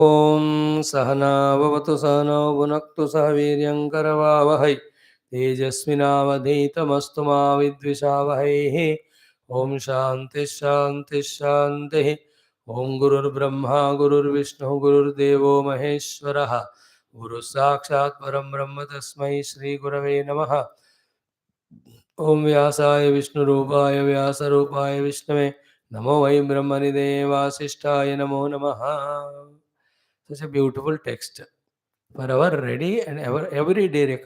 ॐ सहना भवतु सहनौ भुनक्तु सह वीर्यं करवावहै तेजस्विनावधीतमस्तु मा विद्विषावहैः। ॐ शान्तिः शान्तिः शान्तिः। ॐ गुरुर्ब्रह्मा गुरुर्विष्णुः गुरुर्देवो महेश्वरः गुरुः साक्षात् परं ब्रह्म तस्मै श्रीगुरवे नमः। ॐ व्यासाय विष्णुरूपाय व्यासरूपाय विष्णवे नमो वै ब्रह्मनिधये वासिष्ठाय नमो नमः. Such a beautiful text for our ready and everyday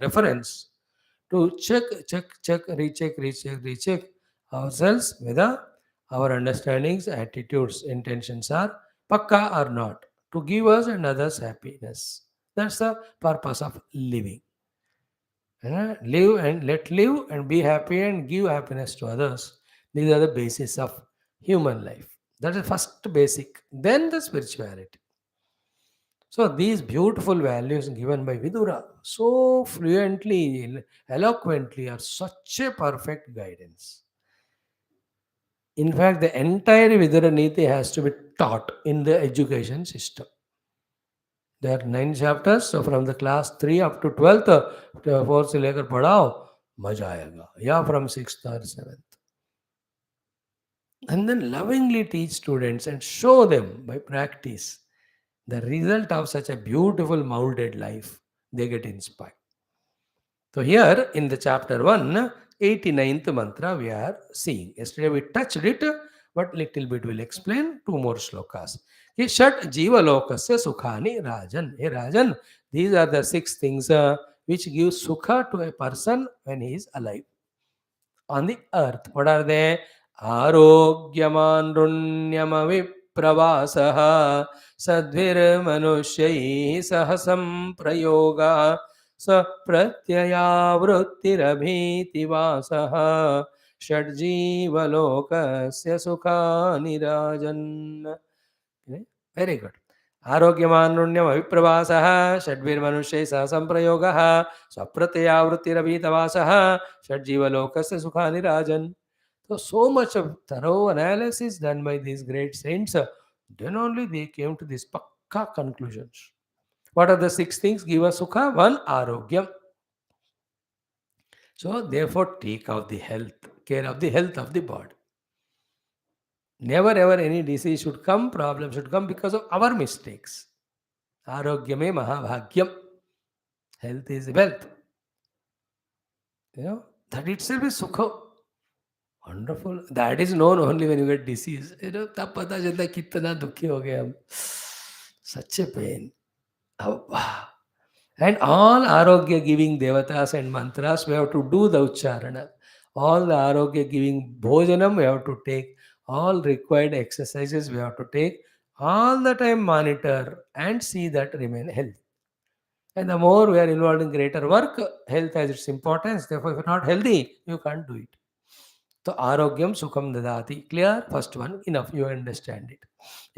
reference to check, recheck ourselves whether our understandings, attitudes, intentions are pakka or not, to give us and others happiness. That's the purpose of living. Live and let live and be happy and give happiness to others. These are the basis of human life. That is first basic. Then the spirituality. So these beautiful values given by Vidura so fluently, eloquently are such a perfect guidance. In fact, the entire Vidura Neethi has to be taught in the education system. There are 9 chapters, so from the class 3 up to 12th, 4th से लेकर पढ़ाओ मजा आएगा, या from 6th or 7th. And then lovingly teach students and show them by practice the result of such a beautiful molded life. They get inspired. So here in the chapter 1, 89th mantra we are seeing. Yesterday we touched it, but little bit will explain 2 more shlokas. Shat jiva lokasya sukhani rajan. Hey Rajan, these are the 6 things which give sukha to a person when he is alive on the earth. What are they? Arogyamandrunyamavipravasaha sadvir manushyaih sahasam prayoga sa pratyaya vrittirabhiti vasaha षड्जीव लोकस्य सुखानि राजन्. Very good. आरोग्यमान्नुण्यम अभिप्रवासः षड्भिर्मनुष्यैः सह संप्रयोगः स्वप्रत्ययावृत्तिरभीतवासः षड्जीवलोकस्य सुखानि राजन्. So much of thorough analysis done by these great saints, then only they came to these pakka conclusions. What are the 6 things give us sukha? 1, arogyam. So therefore take out the health, care of the health of the body. Never ever any disease should come, problem should come because of our mistakes. Arogyame Maha Bhaaratham. Health is wealth. That itself is sukha. Wonderful. That is known only when you get disease. तब पता चलता है कितना दुखी हो गए हम. Such a pain. And all arogya giving devatas and mantras, we have to do the ucharana. All the arogya giving bhojanam, we have to take. All required exercises, we have to take. All the time monitor and see that remain healthy. And the more we are involved in greater work, health has its importance. Therefore, if you're not healthy, you can't do it. So, arogyam sukham dadati. Clear? First one, enough, you understand it.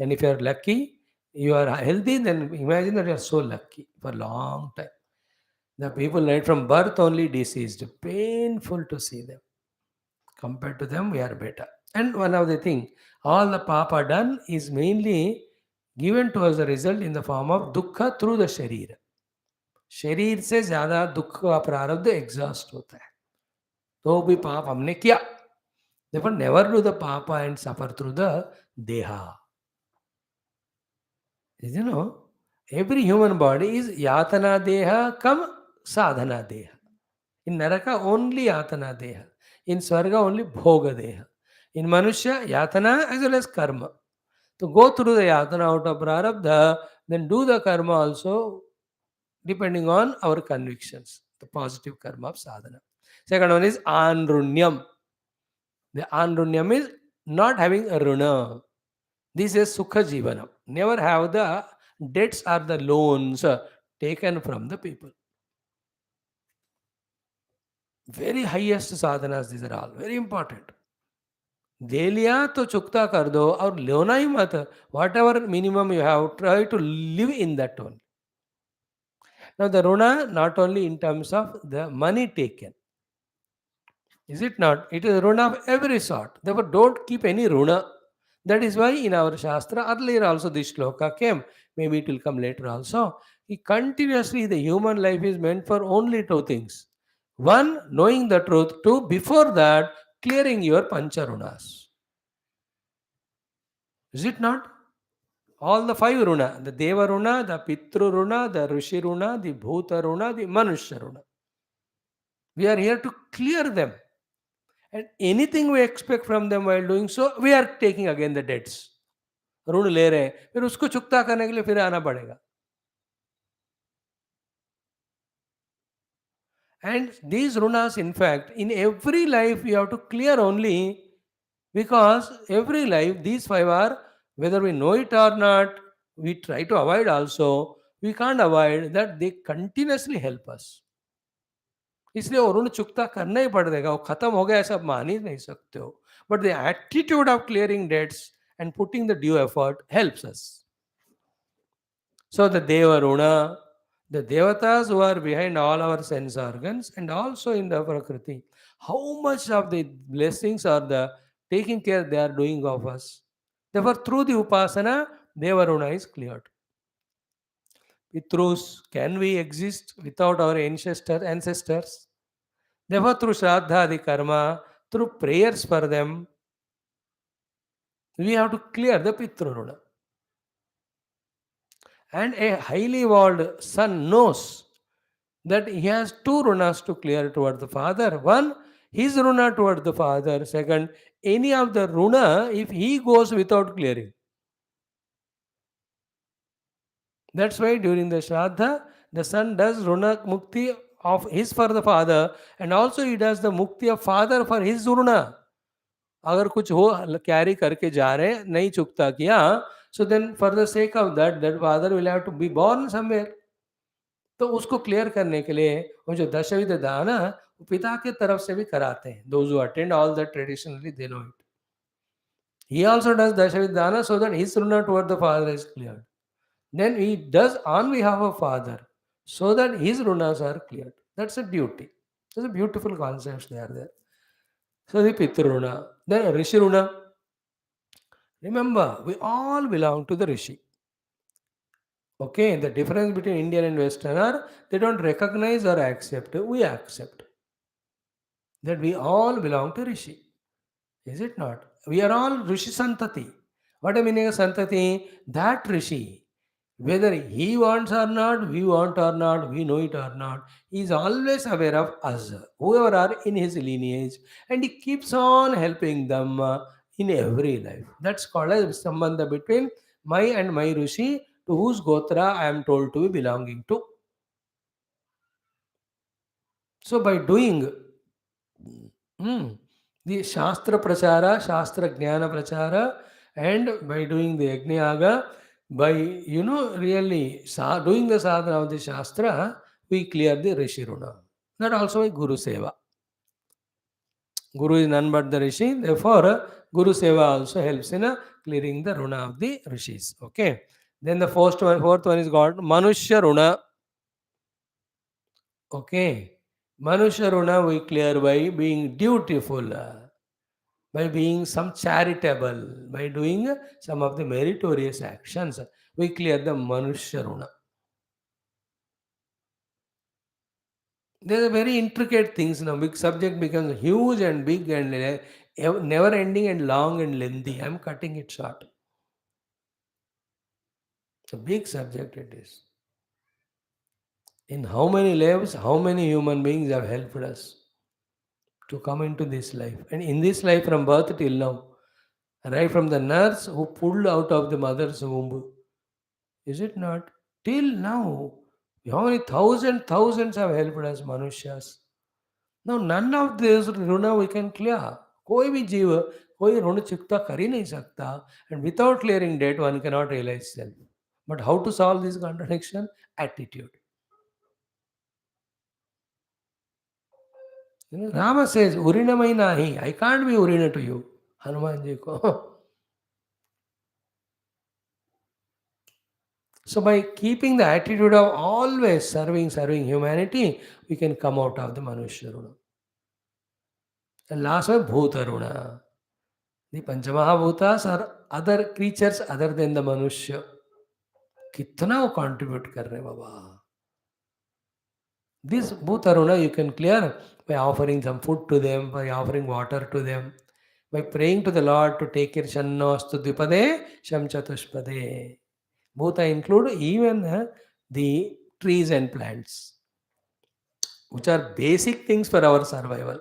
And if you are lucky, you are healthy, then imagine that you are so lucky for a long time. The people right from birth only diseased. Painful to see them. Compared to them, we are better. And one of the things, all the papa done is mainly given to us a result in the form of dukkha through the sharir. शरीर से ज्यादा दुख का प्रारब्ध exhaust होता है, तो भी पाप हमने किया. Therefore, never do the papa and suffer through the deha. Every human body is yatana deha kam sadhana deha. In Naraka, only yatana deha. In Swarga, only bhoga deha. In Manushya, yatana as well as karma. To go through the yatana out of prarabdha, then do the karma also depending on our convictions, the positive karma of sadhana. Second one is anrunyam. The anrunyam is not having a runa. This is sukha jivanam. Never have the debts or the loans taken from the people. Very highest sadhanas, these are all very important. दे लिया तो चुकता कर दो और लेना ही मत. Whatever minimum you have, try to live in that one. Now the runa not only in terms of the money taken, is it not? It is runa of every sort. Therefore don't keep any runa. That is why in our Shastra, earlier also this shloka came, maybe it will come later also. Continuously, the human life is meant for only two things. One, knowing the truth. Two, before that, clearing your pancharunas. Is it not? All the five runa, the Deva runa, the Pitru runa, the Rishi runa, the Bhuta runa, the Manushya runa. We are here to clear them. And anything we expect from them while doing so, we are taking again the debts. ऋण ले रहे हैं, फिर उसको चुकता करने के लिए फिर आना पड़ेगा. And these runas, in fact, in every life we have to clear only, because every life these five are, whether we know it or not, we try to avoid also, we can't avoid that they continuously help us. इसलिए वो ऋण चुकता करना ही पड़ेगा, वो खत्म हो गया ऐसा आप मान ही नहीं सकते हो. But the attitude of clearing debts and putting the due effort helps us. So the Deva Runa, the Devatas who are behind all our sense organs and also in the Prakriti, how much of the blessings or the taking care they are doing of us. Therefore, through the Upasana, Deva Runa is cleared. Pitrus, can we exist without our ancestors? Therefore, through Shraddha, the Karma, through prayers for them, we have to clear the Pitru Runa. And a highly evolved son knows that he has two runas to clear toward the father. One, his runa toward the father. Second, any of the runa if he goes without clearing. That's why during the Shraddha, the son does runa mukti of his for the father, and also he does the mukti of father for his runa. अगर कुछ हो carry करके जा रहे हैं, नहीं चुकता किया, so then for the sake of that father will have to be born somewhere. तो उसको क्लियर करने के लिए वो जो दशविध दान है वो पिता के तरफ से भी कराते हैं. Those who attend all that traditionally they know it. He also does Dashavid Dana so that his runa toward the father is cleared. Then he does on behalf of father so that his runas are cleared. That's a duty. That's a beautiful concepts they are there. So the Pitru runa. Then Rishi runa. Remember, we all belong to the Rishi. Okay, the difference between Indian and Western are they don't recognize or accept. We accept that we all belong to Rishi. Is it not? We are all Rishi Santati. What I mean of Santati? That Rishi, whether he wants or not, we want or not, we know it or not, he is always aware of us, whoever are in his lineage, and he keeps on helping them in every life. That's called as Sambandha between my and my Rishi, to whose Gotra I am told to be belonging to. So by doing the Shastra Prachara, Shastra Jnana Prachara, and by doing the Yajnayaga, by, really doing the sadhana of the Shastra, we clear the Rishi Runa. That also is Guru Seva. Guru is none but the Rishi, therefore, Guru Seva also helps in clearing the Runa of the Rishis. Okay. Then the fourth one is called Manushya Runa. Okay. Manushya Runa we clear by being dutiful, by being some charitable, by doing some of the meritorious actions. We clear the Manushya Runa. There are very intricate things now. Big subject becomes huge and big and never ending and long and lengthy. I am cutting it short. It's a big subject it is. In how many lives, how many human beings have helped us to come into this life. And in this life from birth till now, right from the nurse who pulled out of the mother's womb, is it not? Till now, how many thousands have helped us, Manushas. Now none of this runa we can clear. कोई भी जीव कोई ऋण चुकता कर ही नहीं सकता, and without clearing debt one cannot realize self. But how to solve this contradiction? Attitude. Rama says, Urinamai nahi. I can't be Urina to you. Hanumanji ko. So by keeping the attitude of always serving humanity, we can come out of the Manushya Runa. And last one, Bhuta Runa. The Panchamahabhutas are other creatures other than the Manushya. कितना वो contribute कर रहे हैं बाबा. This Bhutaruna you can clear by offering some food to them, by offering water to them, by praying to the Lord to take care Shannostu Dvipade, Sham Chatushpade. Bhuta include even the trees and plants, which are basic things for our survival.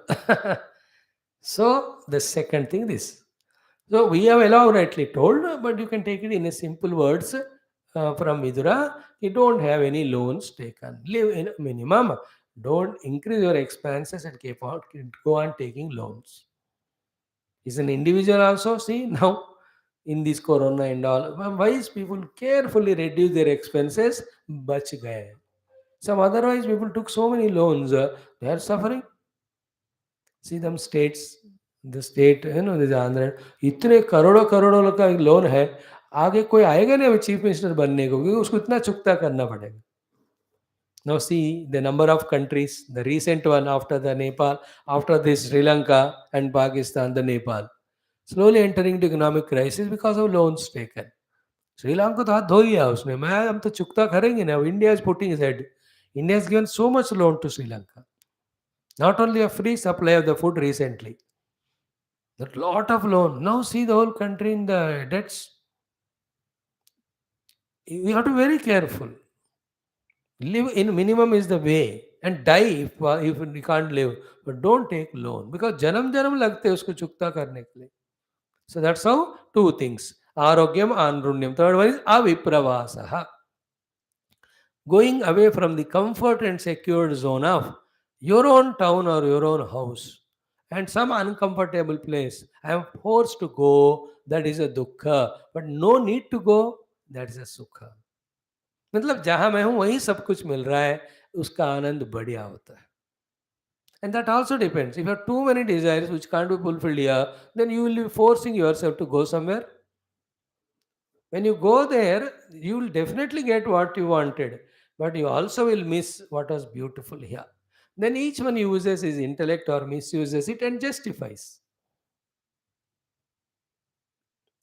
So, the second thing, this. So, we have elaborately told, but you can take it in a simple words from Vidura. You don't have any loans taken. Live in a minimum. Don't increase your expenses and go on taking loans. Is an individual also, see now in this corona and all, wise people carefully reduce their expenses, bach gaye. Some otherwise people took so many loans, they are suffering. See them states, the state, this Andhra, इतने करोड़ों करोड़ों का loan है, आगे कोई आएगा नहीं अभी चीफ मिनिस्टर बनने को, क्योंकि उसको इतना चुकता करना पड़ेगा. Now see the number of countries, the recent one after the Nepal, after this Sri Lanka and Pakistan, the Nepal, slowly entering into economic crisis because of loans taken. Sri Lanka तो हाथ धो लिया उसने, मैं हम तो चुकता करेंगे ना. India is putting his head. India has given so much loan to Sri Lanka. Not only a free supply of the food recently, that lot of loan. Now see the whole country in the debts. We have to be very careful. Live in minimum is the way, and die if we can't live. But don't take loan because janam janam लगते हैं उसको चुकता करने के लिए. So that's how two things. Arogyam Anrunyam. Third one is avipravasaha. Going away from the comfort and secured zone of your own town or your own house and some uncomfortable place. I am forced to go, that is a dukkha. But no need to go, that is a sukha. मतलब जहां मैं हूं वहीं सब कुछ मिल रहा है, उसका आनंद बढ़िया होता है. And that also depends. If you have too many desires which can't be fulfilled here, then you will be forcing yourself to go somewhere. When you go there, you will definitely get what you wanted, but you also will miss what was beautiful here. Then each one uses his intellect or misuses it and justifies.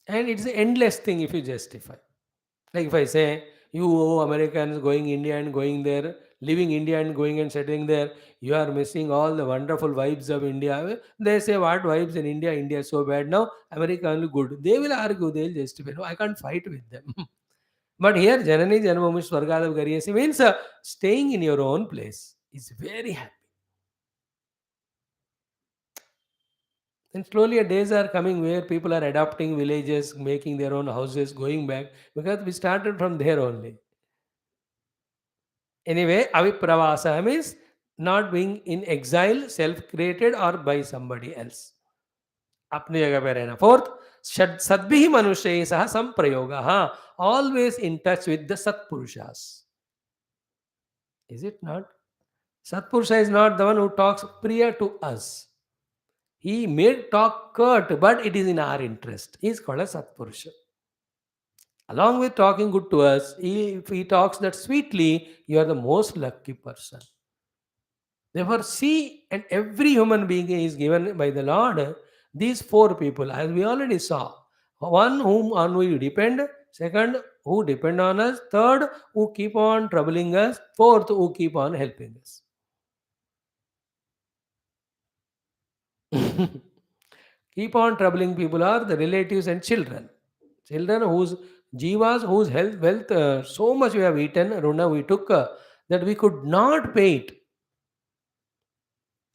And it's an endless thing if you justify. Like if I say, you Americans going India and going there, living India and going and settling there, you are missing all the wonderful vibes of India. They say, what vibes in India? India is so bad now, America only good. They will argue, they will justify. No, I can't fight with them. But here, Janani Janmabhoomi Swargadav Gariyasi means staying in your own place is very happy. And slowly days are coming where people are adopting villages, making their own houses, going back, because we started from there only. Anyway, avipravasa means not being in exile, self-created or by somebody else. अपनी जगह पे रहना. Fourth, सद्भिः मनुष्यैः सह संप्रयोगः. Always in touch with the Satpurushas. Is it not? Satpurusha is not the one who talks priya to us. He may talk curt, but it is in our interest. He is called a Satpurusha. Along with talking good to us, if he talks that sweetly, you are the most lucky person. Therefore, see, and every human being is given by the Lord these four people, as we already saw. One, whom on we depend. Second, who depend on us. Third, who keep on troubling us. Fourth, who keep on helping us. Keep on troubling people are the relatives and children. Children whose jivas, whose health, wealth, so much we have eaten, Runa we took, that we could not pay it.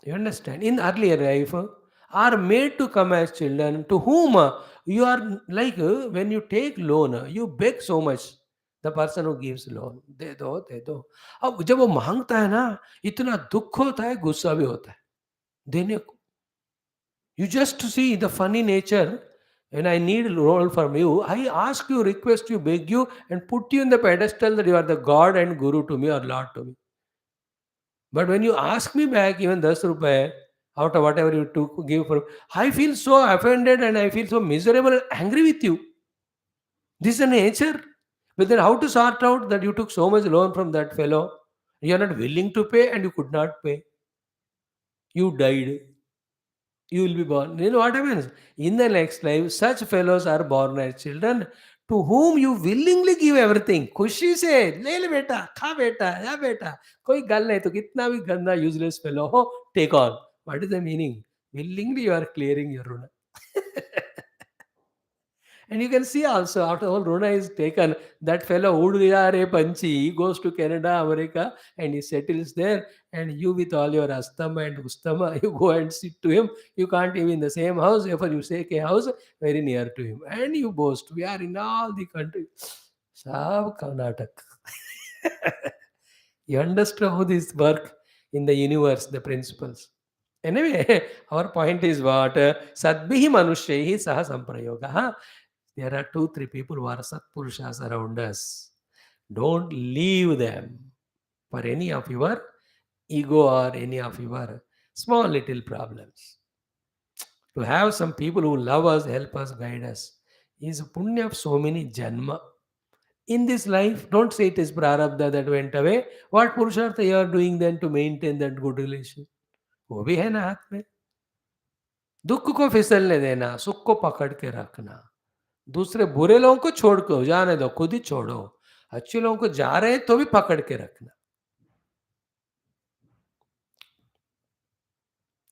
You understand? In earlier life, are made to come as children to whom you are like, when you take loan, you beg so much. The person who gives loan, दे दो दे दो. अब जब वो मांगता है ना, इतना दुख होता है, गुस्सा भी होता है देने को. You just see the funny nature. When I need a role from you, I ask you, request you, beg you, and put you in the pedestal that you are the God and Guru to me or Lord to me. But when you ask me back even 10 rupees out of whatever you took, give for, I feel so offended and I feel so miserable and angry with you. This is a nature. But then how to sort out that you took so much loan from that fellow? You are not willing to pay and you could not pay. You died. You will be born. You know what happens? In the next life, such fellows are born as children to whom you willingly give everything. खुशी से ले ले बेटा, खा बेटा, या बेटा. कोई गल नहीं तो कितना भी गंदा useless fellow हो, take on. What is the meaning? Willingly you are clearing your runa. And you can see also after all Rona is taken, that fellow Udriyare Panchi, he goes to Canada, America, and he settles there. And you with all your Astama and Ustama, you go and sit to him. You can't live in the same house, therefore you take a house very near to him. And you boast, we are in all the country. Sab Karnataka. You understand how this work in the universe, the principles. Anyway, our point is what? Sadbihi Manushyahi Saha Samprayoga. There are two, three people who are Satpurushas around us. Don't leave them for any of your ego or any of your small little problems. To have some people who love us, help us, guide us is a punya of so many janma. In this life, don't say it is prarabdha that went away. What purushartha you are doing then to maintain that good relation? वो भी है ना हाथ में. दुख को फिसलने देना, सुख को पकड़ के रखना. दूसरे बुरे लोगों को छोड़ को जाने दो, खुद ही छोड़ो. अच्छे लोगों को जा रहे हैं तो भी पकड़ के रखना.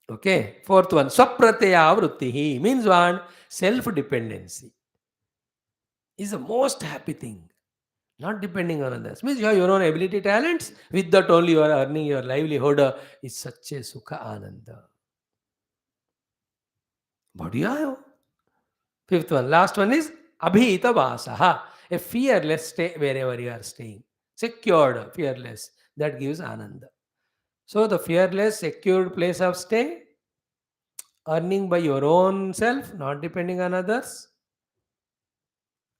Okay, fourth one, swapratyaya vrutti means what? Self dependency is the most happy thing. Not depending on others. Means you have your own ability, talents. With that only you are earning your livelihood. Is such a sukha ananda. Badhiya hai wo. Fifth one, last one is abhita vasaha. A fearless stay wherever you are staying. Secured, fearless. That gives ananda. So the fearless, secured place of stay, earning by your own self, not depending on others,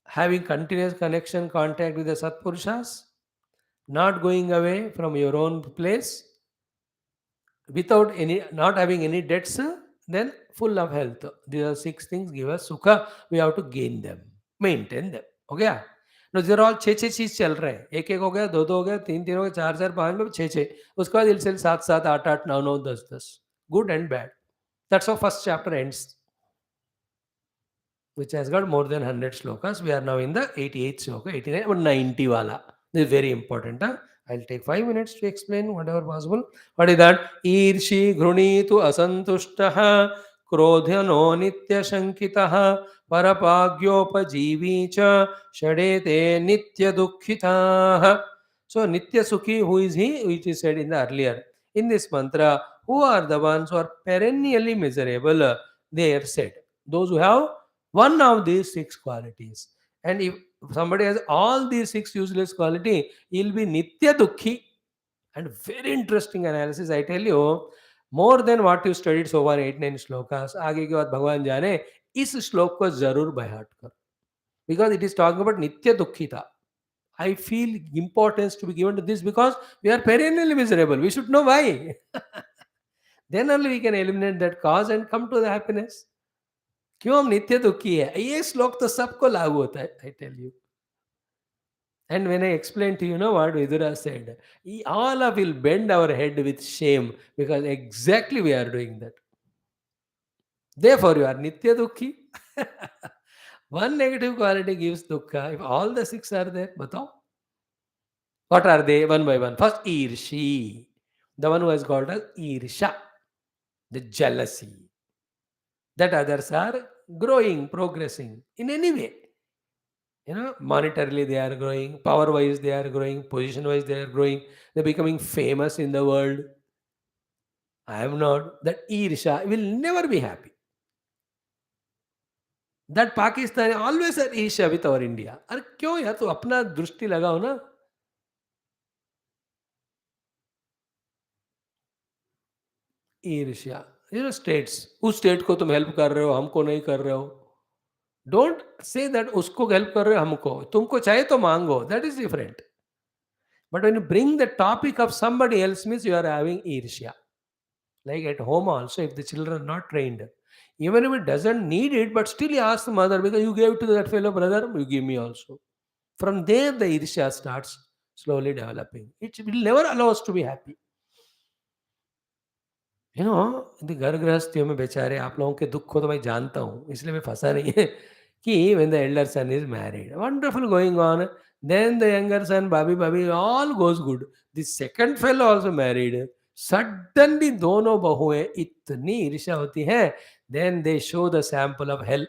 having continuous connection, contact with the Satpurushas, not going away from your own place, without any, not having any debts, then full of health. These are six things give us sukha. We have to gain them, maintain them. Okay? No, these are all छः छः चीज चल रहे हैं. एक एक हो गया, दो दो हो गया, तीन तीन हो गया, चार चार पाँच में छः छः. उसके बाद इलसिल सात सात आठ आठ नौ नौ दस दस. Good and bad. That's how first chapter ends, which has got more than 100 slokas. We are now in the 88th sloka, 89 or 90 wala. This is very important. Huh? I'll take 5 minutes to explain whatever possible. What is that? Irshi ghrunitu asantushtaha krodhyano nitya shankitaha parapagyopajeevi cha shadete nitya dukkhitaha. So nitya sukhi, who is he? Which is said in the earlier. In this mantra, who are the ones who are perennially miserable? They are said. Those who have one of these six qualities. And if somebody has all these six useless quality, he'll be nitya dukhi. And very interesting analysis, I tell you, more than what you studied so far 8-9 shlokas. आगे की बात भगवान जाने. इस श्लोक को जरूर by heart कर, because it is talking about nitya dukhita. I feel importance to be given to this because we are perennially miserable. We should know why. Then only we can eliminate that cause and come to the happiness. क्यों हम नित्य दुखी है, ये श्लोक तो सबको लागू होता है. I tell you. And when I explained to you, know what Vidura said, all of will bend our head with shame because exactly we are doing that. Therefore, you are nitya dukhi. One negative quality gives dukkha. If all the six are there, batao. What are they? One by one. First, irshi. The one who has called as irsha, the jealousy. That others are growing, progressing in any way. Monetarily they are growing, power wise they are growing, position wise they are growing, they're becoming famous in the world. I am not. That Irsha will never be happy. That Pakistan always at Irsha with our India. अरे क्यों यार, तो अपना दृष्टि लगाओ ना. ईर्ष्या. States. उस स्टेट को तुम हेल्प कर रहे हो, हमको नहीं कर रहे हो. Don't say that उसको हेल्प कर रहे हो, हमको. तुमको चाहिए तो मांगो. That is different. But when you bring the topic of somebody else, means you are having irsha. Like at home also, if the children are not trained, even if it doesn't need it, but still you ask the mother, because you gave to that fellow brother, you give me also. From there, the irsha starts slowly developing. It will never allow us to be happy. You know, घर गृहस्थियों में बेचारे आप लोगों के दुख को तो मैं जानता हूँ, इसलिए मैं फंसा नहीं है कि when the elder son is married, wonderful going on, then the younger son, भाभी भाभी, all goes good, the second fellow also married, suddenly दोनों बहुएं इतनी ईर्ष्या होती हैं, then they show the sample of hell.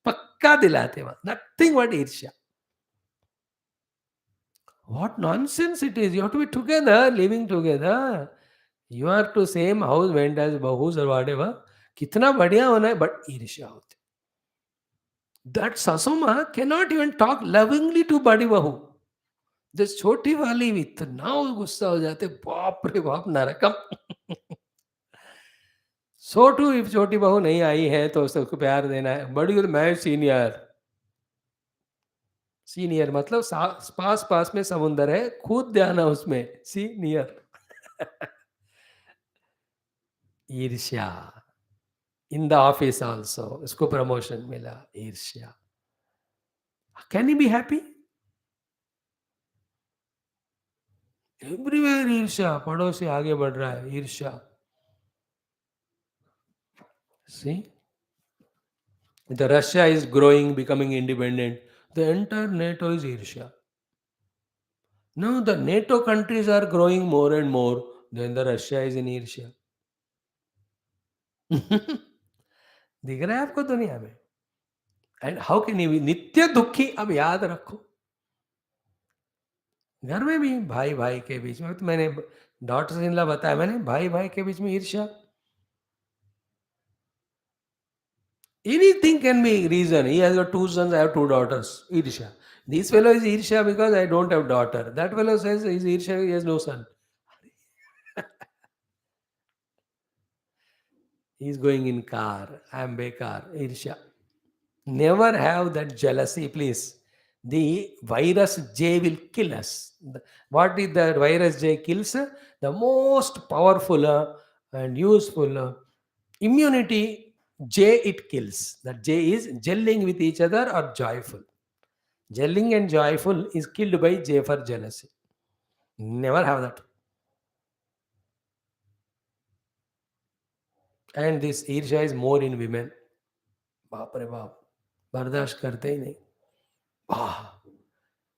पक्का दिलाते वहां, nothing but ईर्ष्या. What nonsense it is! You have to be together, living together. You are to same house went as bahus or whatever. कितना बढ़िया होना है, but ईर्ष्या होती. That Sasuma cannot even talk lovingly to बड़ी बहू. This छोटी वाली भी इतना गुस्सा हो जाते, बाप रे बाप, नरकम. सो टू इफ छोटी बहू नहीं आई है तो उसको प्यार देना है. बड़ी मैं सीनियर. सीनियर मतलब पास पास में समुंदर है, कूद जाना उसमें. सीनियर. ईर्ष्या. इन द ऑफिस ऑल्सो इसको प्रमोशन मिला, ईर्ष्या. Can you be happy? Everywhere ईर्ष्या. पड़ोसी आगे बढ़ रहा है, ईर्ष्या. See, the Russia is growing, becoming independent, the entire NATO is ईर्ष्या. No, the NATO countries are growing more and more, then the Russia is in ईर्ष्या. दिख रहा है आपको दुनिया में. And how can you be नित्य दुखी? अब याद रखो, घर में भी भाई भाई के बीच में, तो मैंने डॉटर्स इन लॉ बताया, मैंने भाई भाई के बीच में ईर्ष्या. Anything can be reason. He has got two sons, I have two daughters. Irsha. This fellow is Irsha because I don't have daughter. That fellow says he's Irsha, he has no son. He's going in car. I am bekar. Irsha. Never have that jealousy, please. The virus J will kill us. What is the virus J kills? The most powerful and useful immunity J it kills. That J is gelling with each other or joyful. Gelling and joyful is killed by J for jealousy. Never have that. And this ईर्ष्या is more in women. बाप रे बाप, बर्दाश्त करते ही नहीं.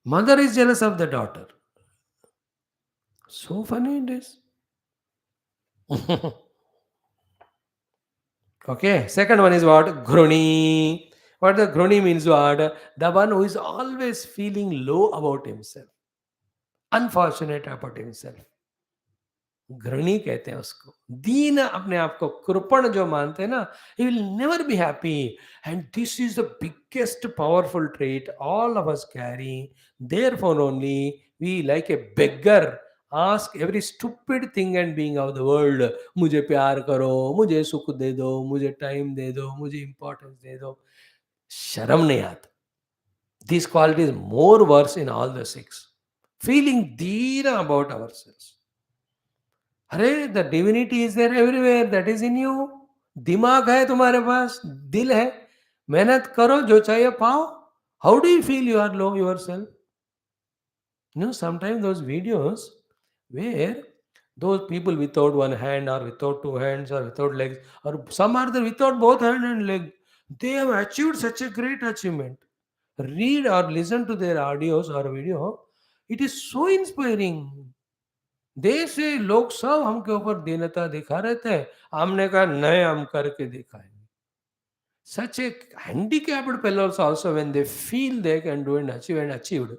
Mother is jealous of the daughter. So funny it is. Okay, second one is what? Gruni. What the Gruni means what? The one who is always feeling low about himself, unfortunate about himself. घृणी कहते हैं उसको. दीन, अपने आप को कृपण जो मानते हैं ना, he will never be happy. And this is the biggest powerful trait all of us carry. Therefore only we, like a beggar, ask every stupid thing and being of the world. मुझे प्यार करो, मुझे सुख दे दो, मुझे time दे दो, मुझे importance दे दो. शर्म नहीं आता. This quality is more worse in all the six. Feeling deena about ourselves. अरे, the divinity is there everywhere, that is in you. दिमाग है तुम्हारे पास, दिल है, मेहनत करो, जो चाहिए पाओ. How do you feel you are low yourself? No, sometimes those videos where those people without one hand or without two hands or without legs, or some are there without both hand and leg, they have achieved such a great achievement. Read or listen to their audios or video, it is so inspiring. देश से लोग सब हमके ऊपर दीनता दिखा रहे थे, हमने कहा नहीं, हम करके दिखाएंगे. Such a handicapped fellows also, when they feel they can do and achieve and achieved,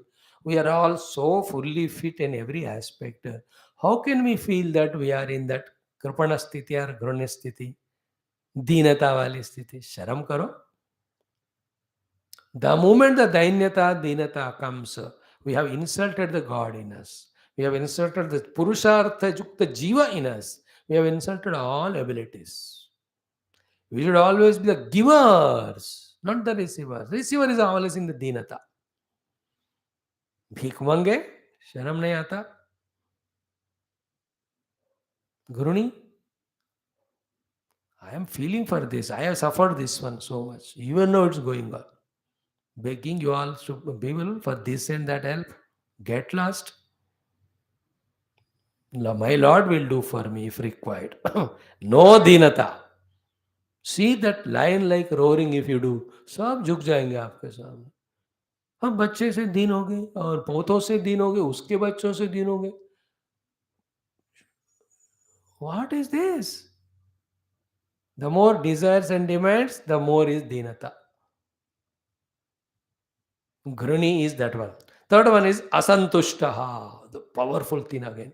we are all so fully fit in every aspect. How can we feel that we are in that कृपण स्थिति or घृण्य स्थिति, दीनता वाली स्थिति? शर्म करो. The moment the dainyata, dinata comes, we have insulted the God in us. We have insulted the Purushartha Yukta Jiva in us. We have insulted all abilities. We should always be the givers, not the receivers. Receiver is always in the dinata. भीख मांगे, शर्म नहीं आता. Guruni, I am feeling for this. I have suffered this one so much. Even though it's going on. Begging you all people for this and that help. Get lost. My Lord will do for me if required. No दीनता. See that lion like roaring if you do. सब झुक जाएंगे आपके सामने. हम बच्चे से दीन हो गए और पोतों से दीन हो गए, उसके बच्चों से दीन हो गए. What is this? The more desires and demands, the more is deenata. Ghrani is that one. Third one is asantushtaha, the powerful thing again.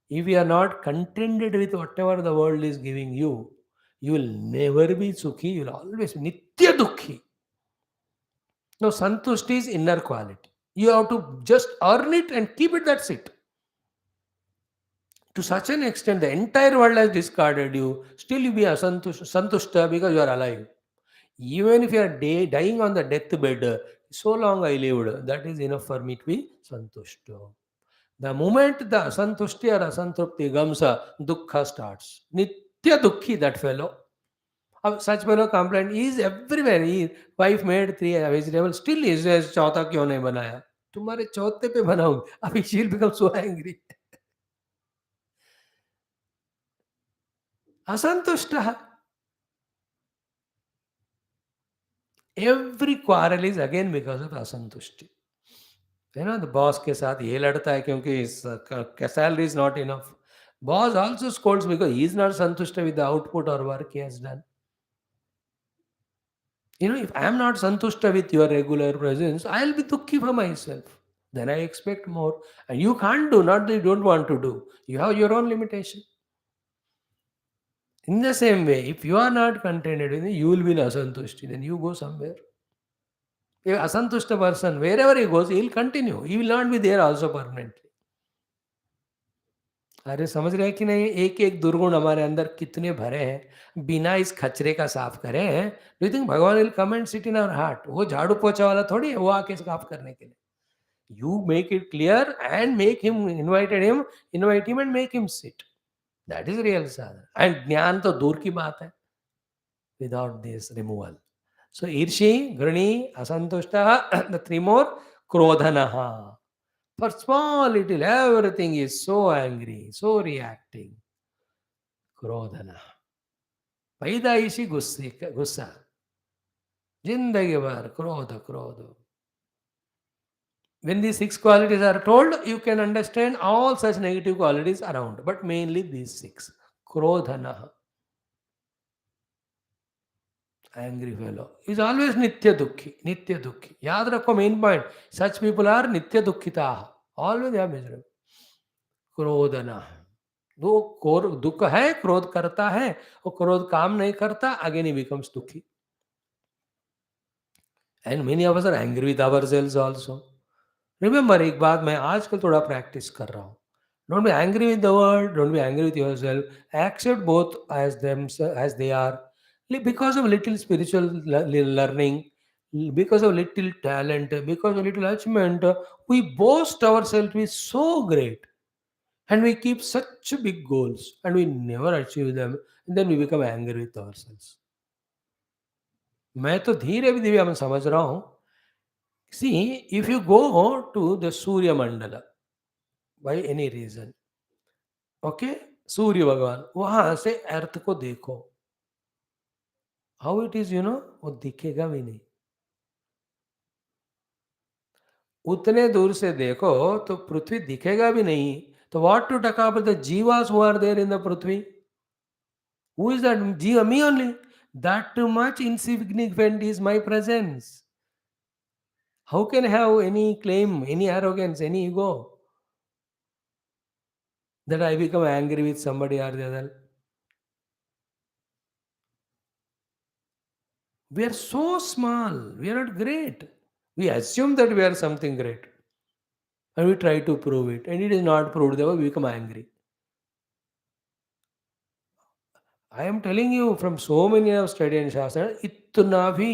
If you are not contented with whatever the world is giving you, you will never be sukhi, you will always be nitya dukhi. Now, santushti is inner quality. You have to just earn it and keep it, that's it. To such an extent, the entire world has discarded you, still you be santushta because you are alive. Even if you are dying on the deathbed, so long I lived, that is enough for me to be santushta. The moment the asantushti or asantupti comes, dukkha starts. Nitya dukhi, that fellow. Such fellow complaint is everywhere. He, wife made 3 vegetables, still he says, चौथा क्यों नहीं बनाया? तुम्हारे चौथे पे बनाऊंगी. Abhi she'll become so angry. Asantushta. Every quarrel is again because of asantushti. The boss के साथ ये लड़ता है क्योंकि salary is not enough. Boss also scolds because he is not santushta with the output or work he has done. If I am not santushta with your regular presence, I'll be dukhi for myself. Then I expect more. And you can't do, not that you don't want to do. You have your own limitation. In the same way, if you are not contented with it, you will be in asantushti. Then you go somewhere. A asantushta person, wherever he goes, he will continue. He will not be there also permanently. अरे समझ रहे हैं कि नहीं, एक एक दुर्गुण हमारे अंदर कितने भरे हैं, बिना इस खचरे का साफ करे हैं. Do you think Bhagwan will come and sit in our heart? वो झाड़ू पोछा वाला थोड़ी है, वो आके साफ करने के लिए. You make it clear and make him, invite him and make him sit. That is real sadhana. And ज्ञान तो दूर की बात है विदाउट दिस रिमूवल. सो ईर्षि, घृणी, असंतुष्ट, द 3 more, क्रोधनः. For small little, everything is so angry, so reacting. क्रोधना. पैदाइशी गुस्सा. जिंदगी भर क्रोध क्रोध. When these 6 qualities are told, you can understand all such negative qualities around, but mainly these 6. Krodhana, angry fellow, is always nitya dukhi. Nitya dukhi. याद रखो main point. Such people are nitya dukkita. Always they are miserable. क्रोधना. वो दुख है, क्रोध करता है, वो क्रोध काम नहीं करता, again he becomes dukhi. And many of us are angry with ourselves also. Remember, एक बात मैं आजकल थोड़ा प्रैक्टिस कर रहा हूँ. Don't be angry with the world, don't be angry with yourself. Accept both as they are. Because of little spiritual learning, because of little talent, because of little achievement, we boast ourselves to be so great. And we keep such big goals and we never achieve them. And then we become angry with ourselves. मैं तो धीरे धीरे मैं समझ रहा हूँ. See, if you go to the Surya Mandala by any reason, okay, सूर्य भगवान, वहां से अर्थ को देखो. हाउ इट इज, वो दिखेगा भी नहीं. उतने दूर से देखो तो पृथ्वी दिखेगा भी नहीं. तो what to talk about the जीवास who are there in the पृथ्वी? हु इज दैट जीवा? Me only. That too much insignificant is my presence. How can I have any claim, any arrogance, any ego that I become angry with somebody or the other? We are so small. We are not great. We assume that we are something great. And we try to prove it. And it is not proved. Therefore, we become angry. I am telling you from so many of study and Shastra, इतना भी.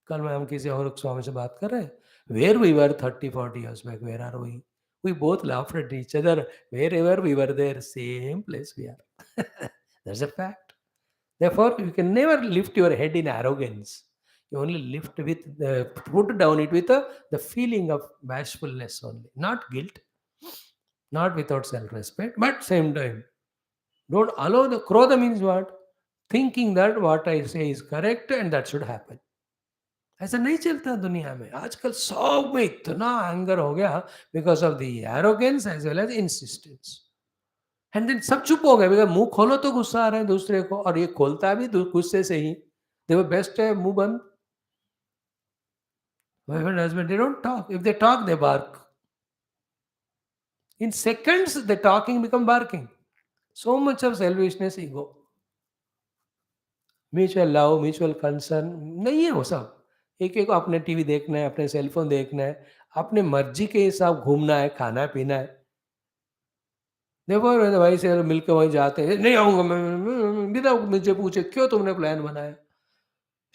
कल मैं हम किसी और स्वामी से बात कर रहे हैं. Where we were 30-40 years back, where are we? We both laughed at each other. Wherever we were there, same place we are. That's a fact. Therefore, you can never lift your head in arrogance. You only lift with put down it with the feeling of bashfulness only, not guilt. not without self-respect, but same time, don't allow the krodha means what? Thinking that what I say is correct and that should happen. ऐसा नहीं चलता दुनिया में आजकल सब में इतना anger हो गया because of the arrogance as well as insistence and then सब चुप हो गए बिकॉज मुंह खोलो तो गुस्सा आ रहा है दूसरे को और ये खोलता भी गुस्से से ही देखो बेस्ट है मुंह बंद wife and husband they don't talk if they talk they bark in seconds the talking become barking so much of selfishness ego mutual love mutual concern नहीं है वो सब एक एक को अपने टीवी देखना है अपने सेलफोन देखना है अपने मर्जी के हिसाब घूमना है खाना पीना है देखो भाई से मिलकर वहीं जाते हैं नहीं आऊंगा मैं बिना मुझे पूछे क्यों तुमने प्लान बनाया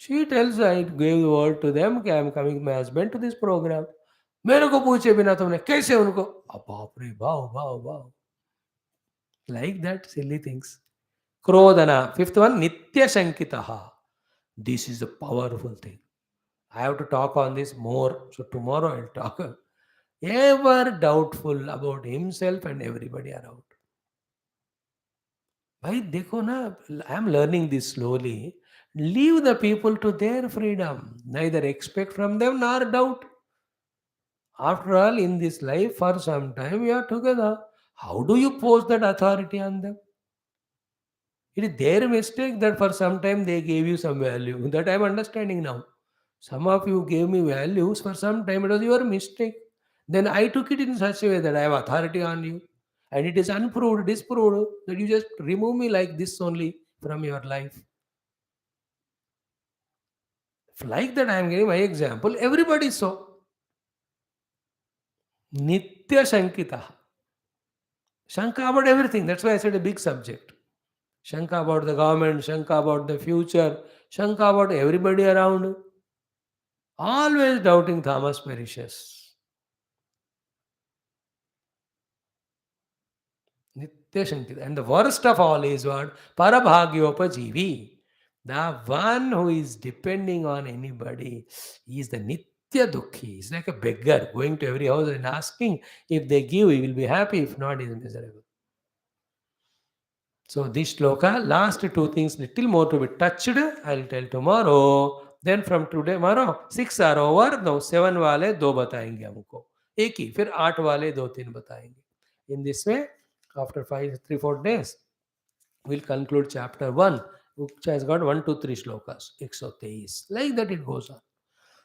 she tells I give word to them कि I am coming my husband to this programme मेरे को पूछे बिना तुमने कैसे उनको अब बाप रे wow wow wow like that silly things क्रोधना फिफ्थ वन नित्य शंकितः this is a powerful thing I have to talk on this more so tomorrow I'll talk ever doubtful about himself and everybody around भाई देखो ना I am learning this slowly leave the people to their freedom neither expect from them nor doubt after all in this life for some time we are together how do you pose that authority on them it is their mistake that for some time they gave you some value that I am understanding now some of you gave me values for some time it was your mistake then I took it in such a way that I have authority on you and it is unproved disproved that you just remove me like this only from your life. If like that I am giving my example everybody saw nitya shankita shanka about everything that's why I said a big subject shanka about the government shanka about the future shanka about everybody around always doubting Thomas Pericious. Nitya Shankita. And the worst of all is what? Parabhagyopajivi. The one who is depending on anybody is the Nitya Dukhi. He's like a beggar going to every house and asking if they give, he will be happy. If not, he is miserable. So this shloka, last two things, little more to be touched. I'll tell tomorrow. Then from today, tomorrow, 6 are over. Now 7 वाले दो बताएंगे हमको. एक ही, फिर 8 वाले दो तीन बताएंगे. In this way, after 3-4 days, we'll conclude chapter 1, which has got 1 to 3 shlokas. 123. Like that it goes on.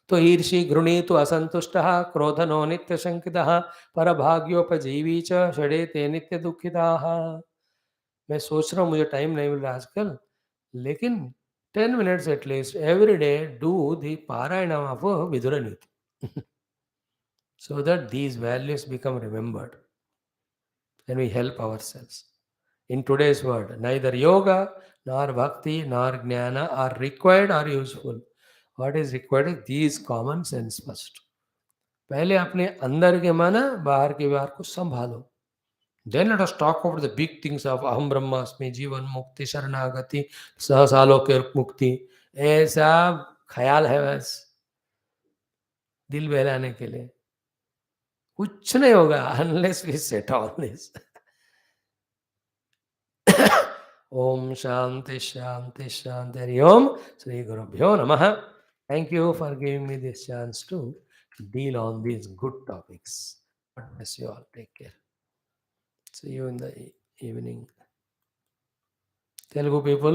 तो ईर्षि घृणीतु असंतुष्टः क्रोधनो नित्य शंकितः परभाग्योपजीवी च षडे ते नित्य दुखिताः मैं सोच रहा हूँ मुझे टाइम नहीं मिल रहा आजकल लेकिन 10 minutes at least every day do the parayana of Vidura Neethi so that these values become remembered and we help ourselves. In today's world, neither yoga nor bhakti nor jnana are required or useful. What is required is these common sense first. पहले अपने अंदर के माना बाहर के व्यवहार को संभालो. Then let us talk about the big things of Aham Brahmasmi, Jivan Mukti, Sharanagati, Sahasaloke Mukti. ऐसा ख्याल है बस दिल बहलाने के लिए कुछ नहीं होगा unless we set all this. Om Shanti Shanti Shanti Hari Om Sri Gurubhyo Namaha. Thank you for giving me this chance to deal on these good topics. God bless you all. Take care. See you in the evening. Telugu people.